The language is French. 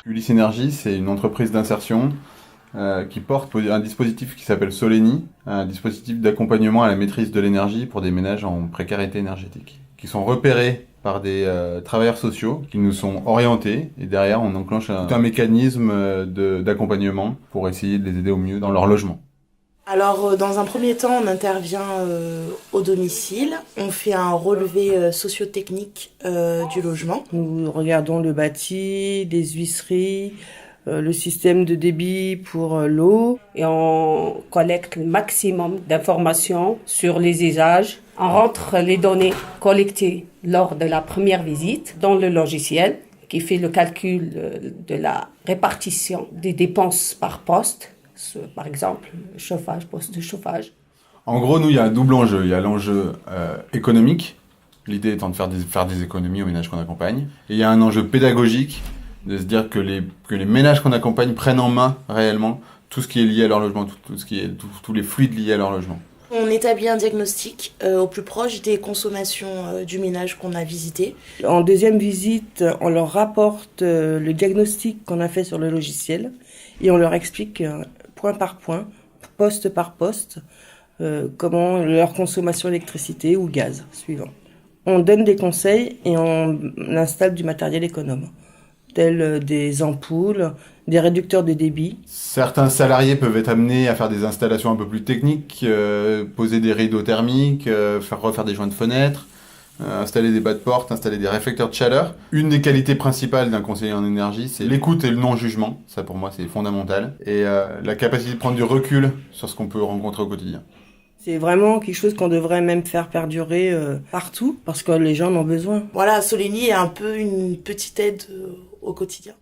Ulysse Énergie, c'est une entreprise d'insertion qui porte un dispositif qui s'appelle Solénie, un dispositif d'accompagnement à la maîtrise de l'énergie pour des ménages en précarité énergétique, qui sont repérés par des travailleurs sociaux qui nous sont orientés et derrière on enclenche tout un mécanisme d'accompagnement pour essayer de les aider au mieux dans leur logement. Alors, dans un premier temps, on intervient au domicile. On fait un relevé socio-technique du logement. Nous regardons le bâti, les huisseries, le système de débit pour l'eau. Et on collecte le maximum d'informations sur les usages. On rentre les données collectées lors de la première visite dans le logiciel qui fait le calcul de la répartition des dépenses par poste. Par exemple, chauffage, poste de chauffage. En gros, nous, il y a un double enjeu. Il y a l'enjeu économique, l'idée étant de faire des économies aux ménages qu'on accompagne. Et il y a un enjeu pédagogique, de se dire que les ménages qu'on accompagne prennent en main réellement tout ce qui est lié à leur logement, tous les fluides liés à leur logement. On établit un diagnostic au plus proche des consommations du ménage qu'on a visité. En deuxième visite, on leur rapporte le diagnostic qu'on a fait sur le logiciel et on leur explique point par point, poste par poste, comment leur consommation d'électricité ou gaz suivant. On donne des conseils et on installe du matériel économe, tel des ampoules, des réducteurs de débit. Certains salariés peuvent être amenés à faire des installations un peu plus techniques, poser des rideaux thermiques, refaire des joints de fenêtres, installer des bas de porte, installer des réflecteurs de chaleur. Une des qualités principales d'un conseiller en énergie, c'est l'écoute et le non-jugement. Ça, pour moi, c'est fondamental. Et la capacité de prendre du recul sur ce qu'on peut rencontrer au quotidien. C'est vraiment quelque chose qu'on devrait même faire perdurer partout, parce que les gens en ont besoin. Voilà, Solénie est un peu une petite aide au quotidien.